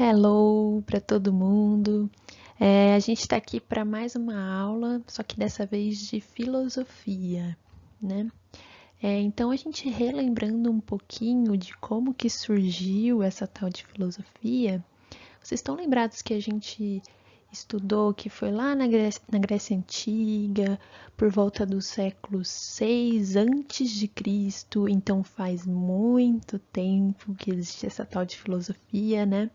Hello para todo mundo. A gente está aqui para mais uma aula, só que dessa vez de filosofia, né? Então a gente relembrando um pouquinho de como que surgiu essa tal de filosofia. Vocês estão lembrados que a gente estudou que foi lá na Grécia Antiga, por volta do século 6 antes de Cristo, então faz muito tempo que existe essa tal de filosofia, né?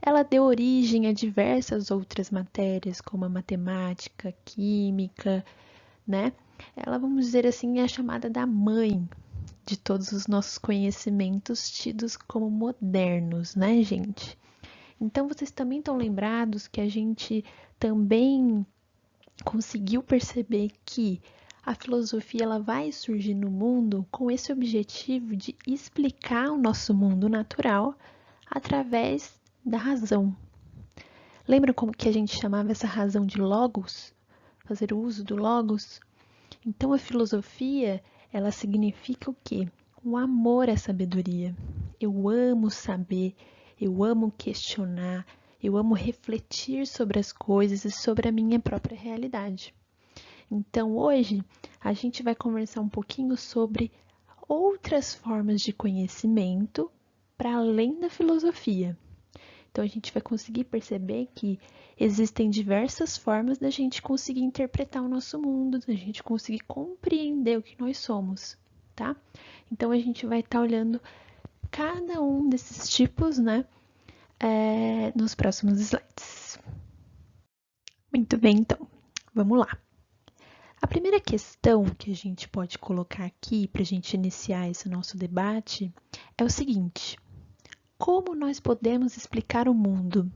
Ela deu origem a diversas outras matérias, como a matemática, química, né? Ela, vamos dizer assim, é a chamada da mãe de todos os nossos conhecimentos tidos como modernos, né, gente? Então, vocês também estão lembrados que a gente também conseguiu perceber que a filosofia ela vai surgir no mundo com esse objetivo de explicar o nosso mundo natural através da razão. Lembra como que a gente chamava essa razão de logos? Fazer o uso do logos? Então a filosofia, ela significa o quê? O amor à sabedoria. Eu amo saber, eu amo questionar, eu amo refletir sobre as coisas e sobre a minha própria realidade. Então hoje a gente vai conversar um pouquinho sobre outras formas de conhecimento para além da filosofia. Então a gente vai conseguir perceber que existem diversas formas da gente conseguir interpretar o nosso mundo, da gente conseguir compreender o que nós somos, tá? Então a gente vai estar olhando cada um desses tipos, né, nos próximos slides. Muito bem, então, vamos lá. A primeira questão que a gente pode colocar aqui para a gente iniciar esse nosso debate é o seguinte: como nós podemos explicar o mundo?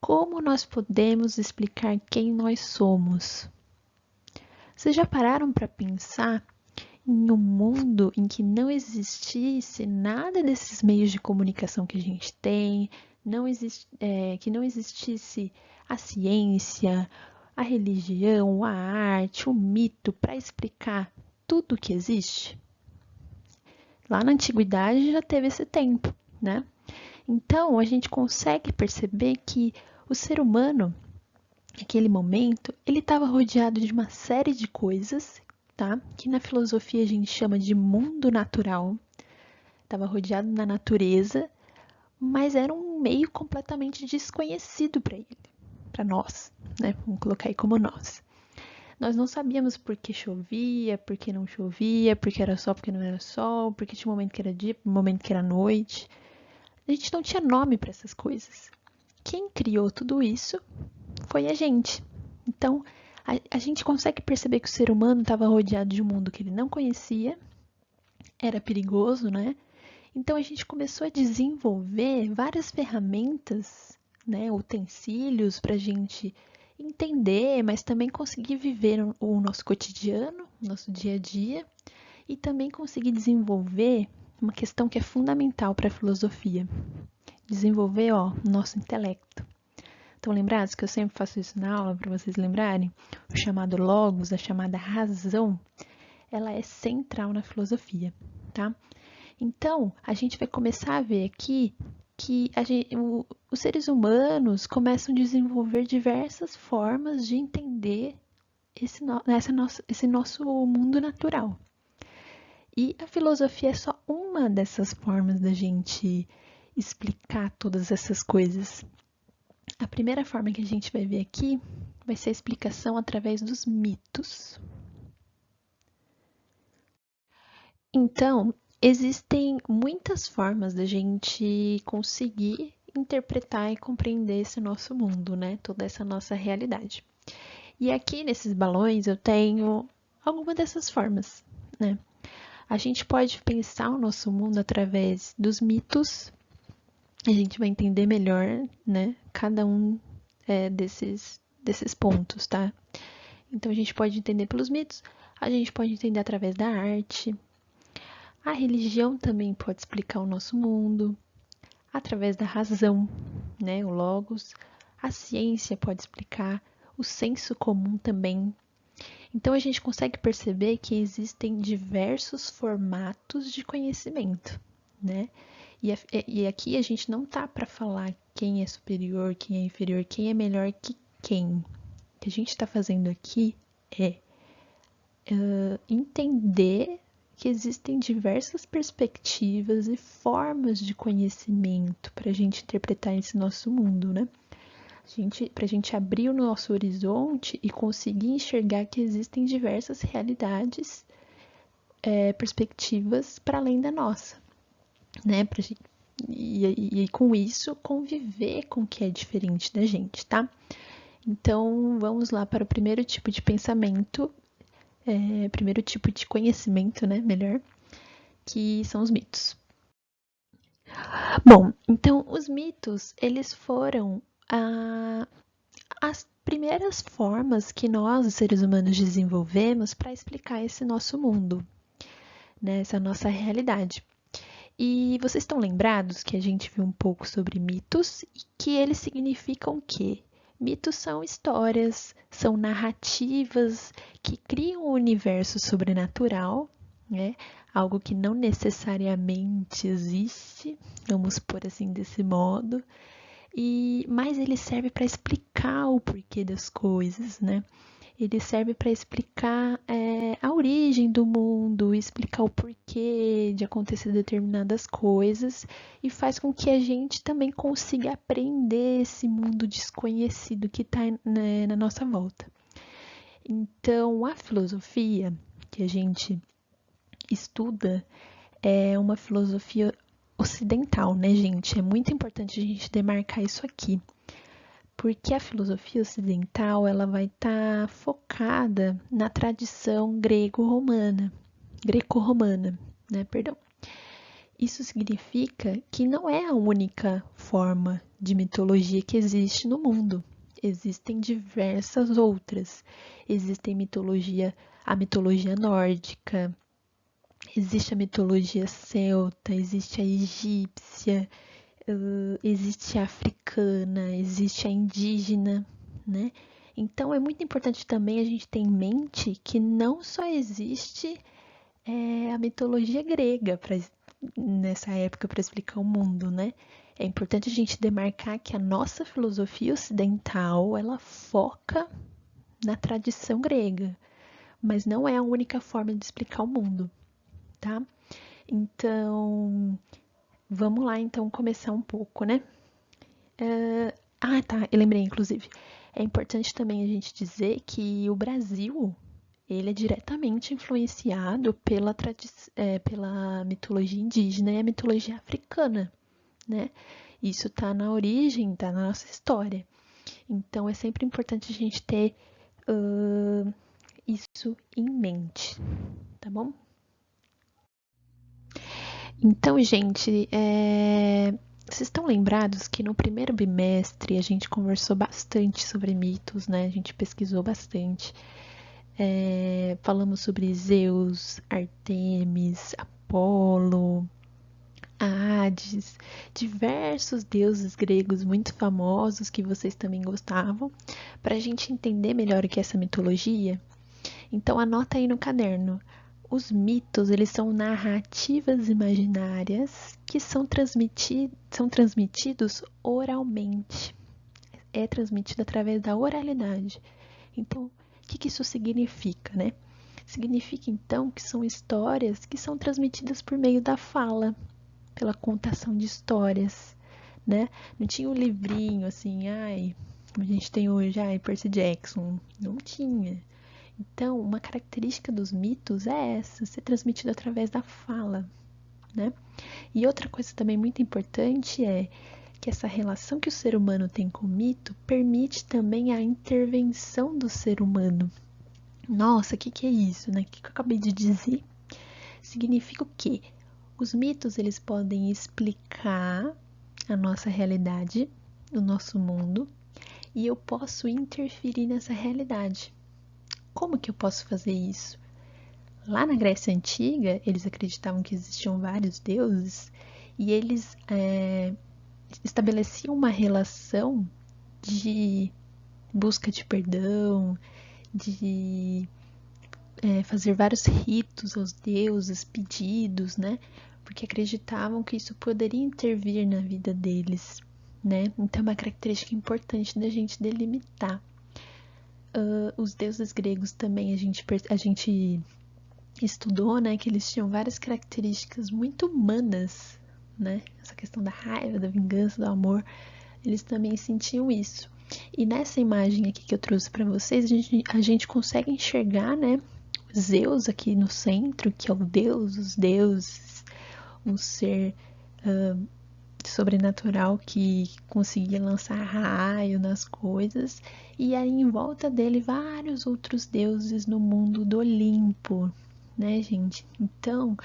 Como nós podemos explicar quem nós somos? Vocês já pararam para pensar em um mundo em que não existisse nada desses meios de comunicação que a gente tem, que não existisse a ciência, a religião, a arte, o mito para explicar tudo o que existe? Lá na antiguidade já teve esse tempo, né? Então a gente consegue perceber que o ser humano, naquele momento, ele estava rodeado de uma série de coisas, tá? Que na filosofia a gente chama de mundo natural. Estava rodeado da natureza, mas era um meio completamente desconhecido para ele, para nós, né? Vamos colocar aí como nós. Nós não sabíamos por que chovia, por que não chovia, por que era sol, por que não era sol, por que tinha um momento que era dia, um momento que era noite. A gente não tinha nome para essas coisas. Quem criou tudo isso foi a gente. Então, a gente consegue perceber que o ser humano estava rodeado de um mundo que ele não conhecia, era perigoso, né? Então, a gente começou a desenvolver várias ferramentas, né, utensílios para a gente entender, mas também conseguir viver o nosso cotidiano, o nosso dia a dia, e também conseguir desenvolver uma questão que é fundamental para a filosofia. Desenvolver, ó, o nosso intelecto. Estão lembrados que eu sempre faço isso na aula para vocês lembrarem? O chamado logos, a chamada razão, ela é central na filosofia, tá? Então, a gente vai começar a ver aqui que os seres humanos começam a desenvolver diversas formas de entender esse nosso mundo natural. E a filosofia é só uma dessas formas da gente explicar todas essas coisas. A primeira forma que a gente vai ver aqui vai ser a explicação através dos mitos. Então, existem muitas formas da gente conseguir interpretar e compreender esse nosso mundo, né? Toda essa nossa realidade. E aqui nesses balões eu tenho alguma dessas formas, né? A gente pode pensar o nosso mundo através dos mitos. A gente vai entender melhor, né? Cada um desses pontos, tá? Então a gente pode entender pelos mitos, a gente pode entender através da arte. A religião também pode explicar o nosso mundo, através da razão, né? O logos. A ciência pode explicar, o senso comum também. Então a gente consegue perceber que existem diversos formatos de conhecimento, né? E aqui a gente não tá para falar quem é superior, quem é inferior, quem é melhor que quem. O que a gente está fazendo aqui é entender que existem diversas perspectivas e formas de conhecimento para a gente interpretar esse nosso mundo, né? Para a gente abrir o nosso horizonte e conseguir enxergar que existem diversas realidades, perspectivas para além da nossa, né? E com isso conviver com o que é diferente da gente, tá? Então vamos lá para o primeiro tipo de pensamento, primeiro tipo de conhecimento, né? Melhor, que são os mitos. Bom, então os mitos, eles foram as primeiras formas que nós, os seres humanos, desenvolvemos para explicar esse nosso mundo, né? Essa nossa realidade. E vocês estão lembrados que a gente viu um pouco sobre mitos e que eles significam o quê? Mitos são histórias, são narrativas que criam um universo sobrenatural, né? Algo que não necessariamente existe, vamos pôr assim desse modo, mas ele serve para explicar o porquê das coisas, né? Ele serve para explicar a origem do mundo, explicar o porquê de acontecer determinadas coisas e faz com que a gente também consiga aprender esse mundo desconhecido que está, né, na nossa volta. Então, a filosofia que a gente estuda é uma filosofia ocidental, né, gente? É muito importante a gente demarcar isso aqui. Porque a filosofia ocidental ela vai estar focada na tradição greco-romana, né? Perdão. Isso significa que não é a única forma de mitologia que existe no mundo. Existem diversas outras. Existe a mitologia nórdica, existe a mitologia celta, existe a egípcia, existe a africana, existe a indígena, né? Então é muito importante também a gente ter em mente que não só existe a mitologia grega nessa época para explicar o mundo, né? É importante a gente demarcar que a nossa filosofia ocidental ela foca na tradição grega, mas não é a única forma de explicar o mundo, tá? Então, vamos lá então começar um pouco, né? Tá, eu lembrei, inclusive. É importante também a gente dizer que o Brasil, ele é diretamente influenciado pela mitologia indígena e a mitologia africana, né? Isso tá na origem, tá na nossa história. Então, é sempre importante a gente ter isso em mente, tá bom? Então, gente, vocês estão lembrados que no primeiro bimestre a gente conversou bastante sobre mitos, né? A gente pesquisou bastante. Falamos sobre Zeus, Artemis, Apolo, Hades, diversos deuses gregos muito famosos que vocês também gostavam, para a gente entender melhor o que é essa mitologia. Então anota aí no caderno. Os mitos, eles são narrativas imaginárias que são transmitidos oralmente. É transmitido através da oralidade. Então, o que isso significa, né? Significa, então, que são histórias que são transmitidas por meio da fala, pela contação de histórias, né? Não tinha um livrinho assim, como a gente tem hoje, Percy Jackson. Não tinha. Então, uma característica dos mitos é essa, ser transmitido através da fala, né? E outra coisa também muito importante é que essa relação que o ser humano tem com o mito permite também a intervenção do ser humano. Nossa, o que é isso, né? O que eu acabei de dizer? Significa o quê? Os mitos, eles podem explicar a nossa realidade, o nosso mundo, e eu posso interferir nessa realidade. Como que eu posso fazer isso? Lá na Grécia Antiga, eles acreditavam que existiam vários deuses e eles estabeleciam uma relação de busca de perdão, de fazer vários ritos aos deuses, pedidos, né? porque acreditavam que isso poderia intervir na vida deles, né? Então é uma característica importante da gente delimitar. Os deuses gregos também a gente estudou, né, que eles tinham várias características muito humanas, né? Essa questão da raiva, da vingança, do amor, eles também sentiam isso. E nessa imagem aqui que eu trouxe para vocês, a gente consegue enxergar, né, Zeus aqui no centro, que é o deus dos deuses, um ser sobrenatural que conseguia lançar raio nas coisas, e aí em volta dele vários outros deuses no mundo do Olimpo, né, gente? Então,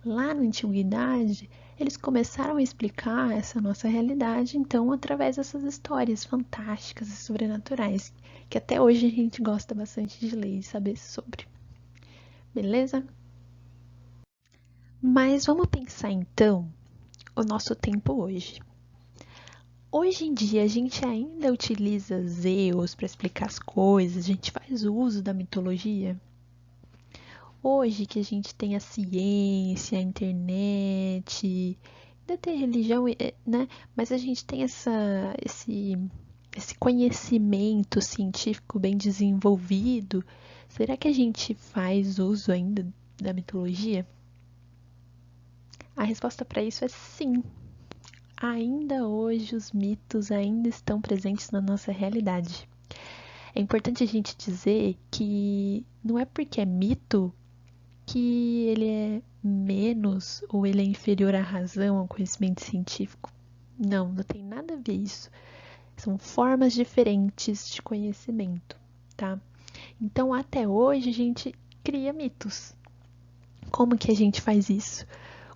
lá na antiguidade, eles começaram a explicar essa nossa realidade, então, através dessas histórias fantásticas e sobrenaturais, que até hoje a gente gosta bastante de ler e saber sobre. Beleza? Mas vamos pensar então o nosso tempo hoje. Hoje em dia a gente ainda utiliza Zeus para explicar as coisas, a gente faz uso da mitologia. Hoje que a gente tem a ciência, a internet, ainda tem religião, né? Mas a gente tem esse conhecimento científico bem desenvolvido. Será que a gente faz uso ainda da mitologia? A resposta para isso é sim. Ainda hoje os mitos ainda estão presentes na nossa realidade. É importante a gente dizer que não é porque é mito que ele é menos ou ele é inferior à razão, ao conhecimento científico. Não, não tem nada a ver isso. São formas diferentes de conhecimento, tá? Então, até hoje a gente cria mitos. Como que a gente faz isso?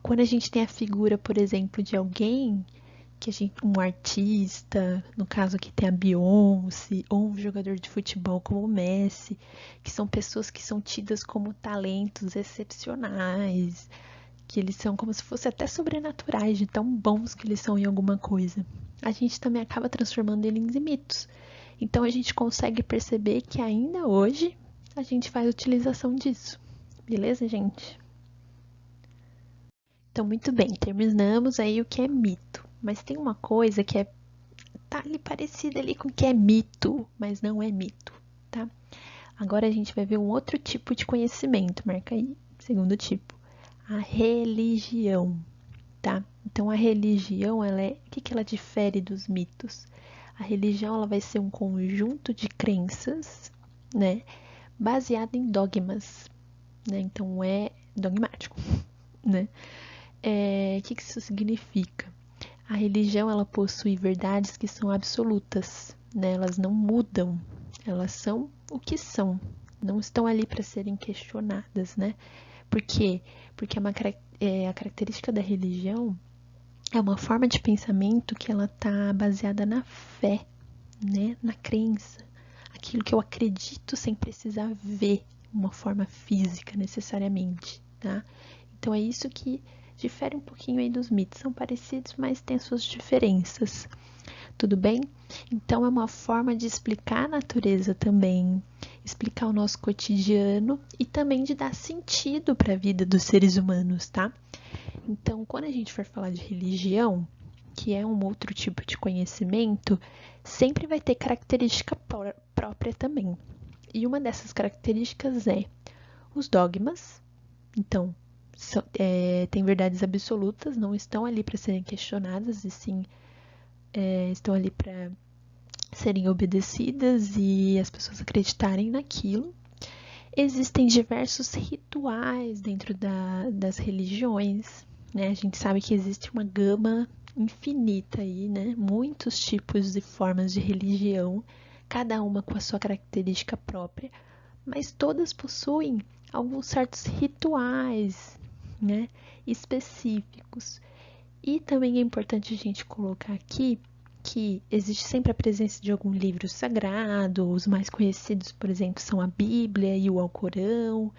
Quando a gente tem a figura, por exemplo, de alguém um artista, no caso aqui tem a Beyoncé, ou um jogador de futebol como o Messi, que são pessoas que são tidas como talentos excepcionais, que eles são como se fossem até sobrenaturais, de tão bons que eles são em alguma coisa. A gente também acaba transformando eles em mitos. Então a gente consegue perceber que ainda hoje a gente faz utilização disso. Beleza, gente? Então, muito bem, terminamos aí o que é mito. Mas tem uma coisa que tá ali parecida ali com o que é mito, mas não é mito, tá? Agora a gente vai ver um outro tipo de conhecimento, marca aí, segundo tipo, a religião, tá? Então a religião, o que ela difere dos mitos? A religião, ela vai ser um conjunto de crenças, né, baseado em dogmas, né? Então é dogmático, né? O que isso significa? A religião, ela possui verdades que são absolutas, né? Elas não mudam, elas são o que são, não estão ali para serem questionadas, né? Por quê? Porque a característica da religião é uma forma de pensamento que ela está baseada na fé, né? Na crença, aquilo que eu acredito sem precisar ver uma forma física necessariamente, tá? Então é isso que difere um pouquinho aí dos mitos, são parecidos, mas têm suas diferenças. Tudo bem? Então é uma forma de explicar a natureza também, explicar o nosso cotidiano e também de dar sentido para a vida dos seres humanos, tá? Então, quando a gente for falar de religião, que é um outro tipo de conhecimento, sempre vai ter característica própria também. E uma dessas características é os dogmas. Então, tem verdades absolutas, não estão ali para serem questionadas, e sim estão ali para serem obedecidas e as pessoas acreditarem naquilo. Existem diversos rituais dentro das religiões, né? A gente sabe que existe uma gama infinita aí, né? Muitos tipos e formas de religião, cada uma com a sua característica própria, mas todas possuem alguns certos rituais, né, específicos. E também é importante a gente colocar aqui que existe sempre a presença de algum livro sagrado, os mais conhecidos, por exemplo, são a Bíblia e o Alcorão,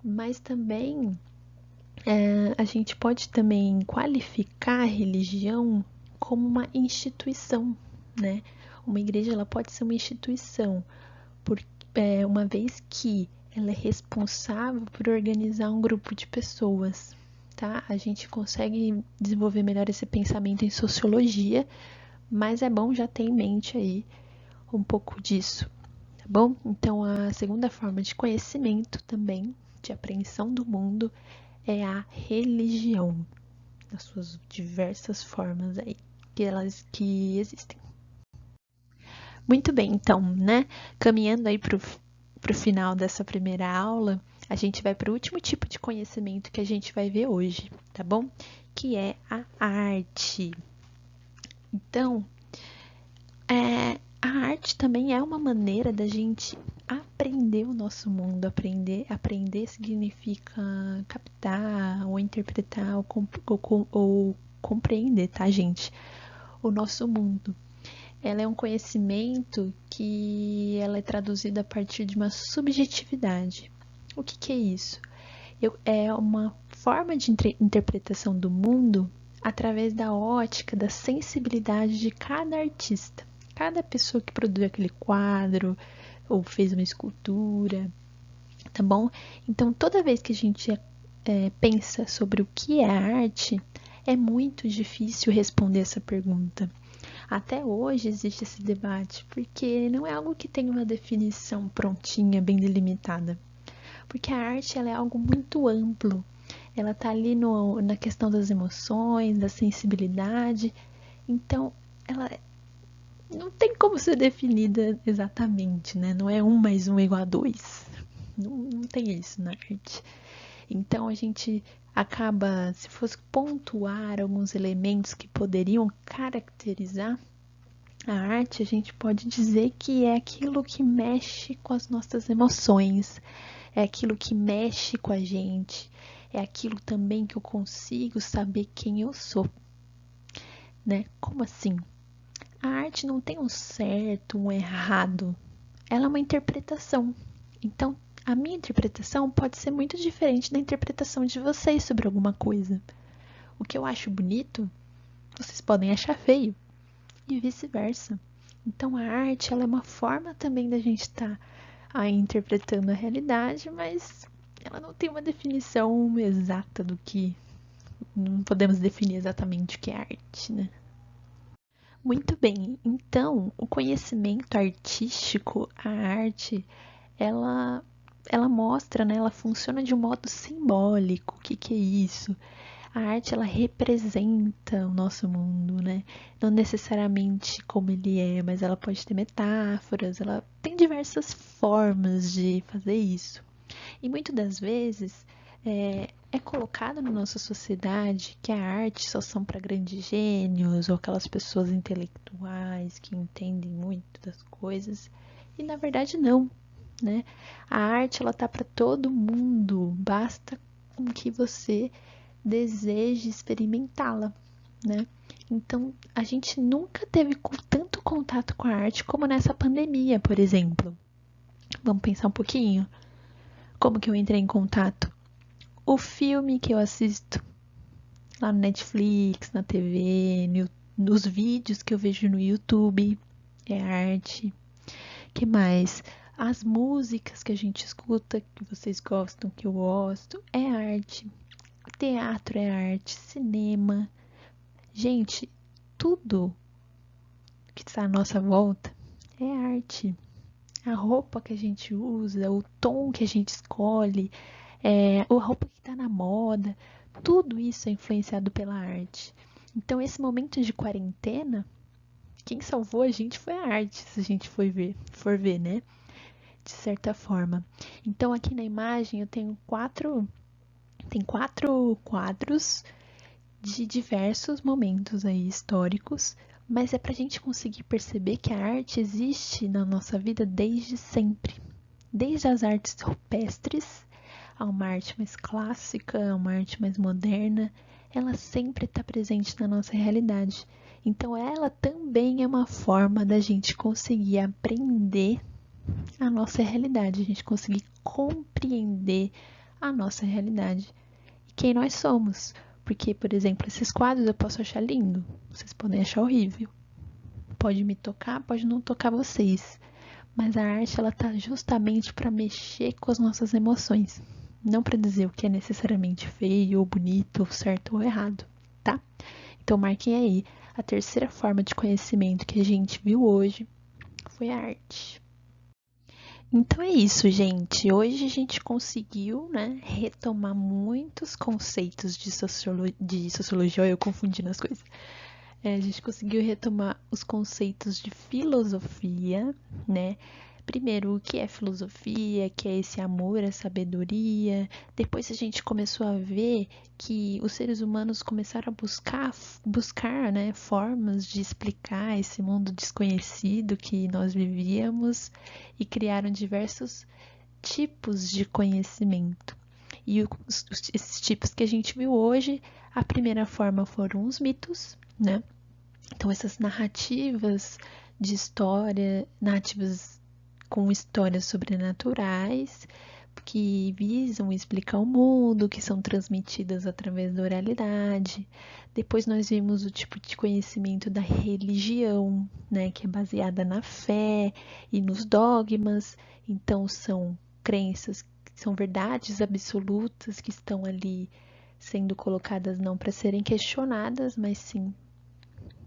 mas também a gente pode também qualificar a religião como uma instituição, né? Uma igreja, ela pode ser uma instituição, uma vez que ela é responsável por organizar um grupo de pessoas. tá? A gente consegue desenvolver melhor esse pensamento em sociologia, mas é bom já ter em mente aí um pouco disso, tá bom? Então, a segunda forma de conhecimento também, de apreensão do mundo, é a religião, nas suas diversas formas aí que existem. Muito bem, então, né? Caminhando aí para o final dessa primeira aula, a gente vai para o último tipo de conhecimento que a gente vai ver hoje, tá bom? Que é a arte. Então, a arte também é uma maneira da gente aprender o nosso mundo. Aprender significa captar, ou interpretar, ou compreender, tá, gente? O nosso mundo. Ela é um conhecimento que ela é traduzida a partir de uma subjetividade. O que é isso? É uma forma de interpretação do mundo através da ótica, da sensibilidade de cada artista. Cada pessoa que produz aquele quadro ou fez uma escultura, tá bom? Então, toda vez que a gente pensa sobre o que é arte, é muito difícil responder essa pergunta. Até hoje existe esse debate, porque não é algo que tem uma definição prontinha, bem delimitada. Porque a arte ela é algo muito amplo. Ela está ali na questão das emoções, da sensibilidade. Então, ela não tem como ser definida exatamente, né? Não é 1 mais 1 igual a 2. Não tem isso na arte. Então, a gente acaba, se fosse pontuar alguns elementos que poderiam caracterizar a arte, a gente pode dizer que é aquilo que mexe com as nossas emoções, é aquilo que mexe com a gente, é aquilo também que eu consigo saber quem eu sou, né? Como assim? A arte não tem um certo, um errado, ela é uma interpretação. Então, a minha interpretação pode ser muito diferente da interpretação de vocês sobre alguma coisa. O que eu acho bonito, vocês podem achar feio, e vice-versa. Então, a arte ela é uma forma também da gente estar aí interpretando a realidade, mas ela não tem uma definição exata do que. Não podemos definir exatamente o que é arte, né? Muito bem, então o conhecimento artístico, a arte, ela, ela mostra, né? Ela funciona de um modo simbólico. O que é isso? A arte ela representa o nosso mundo, né? Não necessariamente como ele é, mas ela pode ter metáforas, ela tem diversas formas de fazer isso. E muitas das vezes é colocado na nossa sociedade que a arte só são para grandes gênios ou aquelas pessoas intelectuais que entendem muito das coisas. E na verdade não, né? A arte ela tá para todo mundo, basta com que você deseje experimentá-la, né? Então, a gente nunca teve tanto contato com a arte como nessa pandemia, por exemplo. Vamos pensar um pouquinho? Como que eu entrei em contato? O filme que eu assisto lá no Netflix, na TV, nos vídeos que eu vejo no YouTube, é arte. Que mais? As músicas que a gente escuta, que vocês gostam, que eu gosto, é arte. Teatro é arte, cinema. Gente, tudo que está à nossa volta é arte. A roupa que a gente usa, o tom que a gente escolhe, a roupa que está na moda, tudo isso é influenciado pela arte. Então, esse momento de quarentena, quem salvou a gente foi a arte, se a gente for ver, né? De certa forma. Então, aqui na imagem eu tenho tem 4 quadros de diversos momentos aí históricos, mas é para a gente conseguir perceber que a arte existe na nossa vida desde sempre. Desde as artes rupestres, a uma arte mais clássica, a uma arte mais moderna, ela sempre está presente na nossa realidade. Então, ela também é uma forma da gente conseguir aprender a nossa realidade, a gente conseguir compreender a nossa realidade e quem nós somos. Porque, por exemplo, esses quadros eu posso achar lindo, vocês podem achar horrível. Pode me tocar, pode não tocar vocês. Mas a arte, ela tá justamente para mexer com as nossas emoções. não para dizer o que é necessariamente feio ou bonito, ou certo ou errado, tá? Então marquem aí, a terceira forma de conhecimento que a gente viu hoje foi a arte. Então é isso, gente. Hoje a gente conseguiu, né, retomar muitos conceitos de sociologia. Olha, eu confundindo as coisas. A gente conseguiu retomar os conceitos de filosofia, né? Primeiro, o que é filosofia, que é esse amor à sabedoria. Depois a gente começou a ver que os seres humanos começaram a buscar, né, formas de explicar esse mundo desconhecido que nós vivíamos e criaram diversos tipos de conhecimento. E esses tipos que a gente viu hoje, a primeira forma foram os mitos, né? Então, essas narrativas de história, narrativas com histórias sobrenaturais, que visam explicar o mundo, que são transmitidas através da oralidade. Depois nós vimos o tipo de conhecimento da religião, né, que é baseada na fé e nos dogmas. Então, são crenças, são verdades absolutas que estão ali sendo colocadas não para serem questionadas, mas sim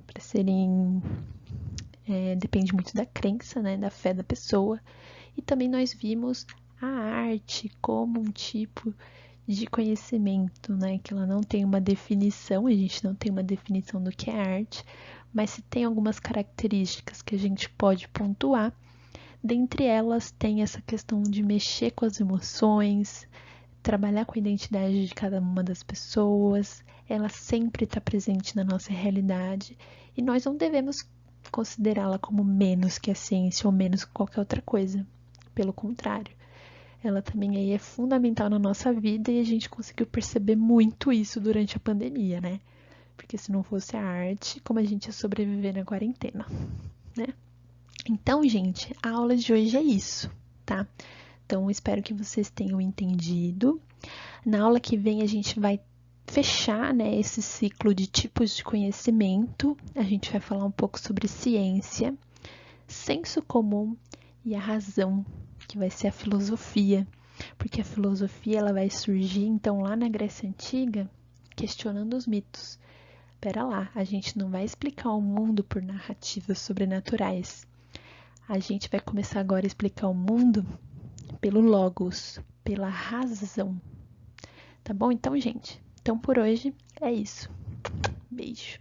para serem. Depende muito da crença, né, da fé da pessoa. E também nós vimos a arte como um tipo de conhecimento, né, que ela não tem uma definição, a gente não tem uma definição do que é arte, mas se tem algumas características que a gente pode pontuar. Dentre elas tem essa questão de mexer com as emoções, trabalhar com a identidade de cada uma das pessoas, ela sempre está presente na nossa realidade e nós não devemos considerá-la como menos que a ciência ou menos que qualquer outra coisa. Pelo contrário, ela também aí é fundamental na nossa vida e a gente conseguiu perceber muito isso durante a pandemia, né? Porque se não fosse a arte, como a gente ia sobreviver na quarentena, né? Então, gente, a aula de hoje é isso, tá? Então, espero que vocês tenham entendido. Na aula que vem, a gente vai fechar, né, esse ciclo de tipos de conhecimento. A gente vai falar um pouco sobre ciência, senso comum e a razão, que vai ser a filosofia. Porque a filosofia ela vai surgir, então, lá na Grécia Antiga, questionando os mitos. Pera lá, a gente não vai explicar o mundo por narrativas sobrenaturais. A gente vai começar agora a explicar o mundo pelo logos, pela razão. Tá bom? Então, gente, então por hoje é isso. Beijo.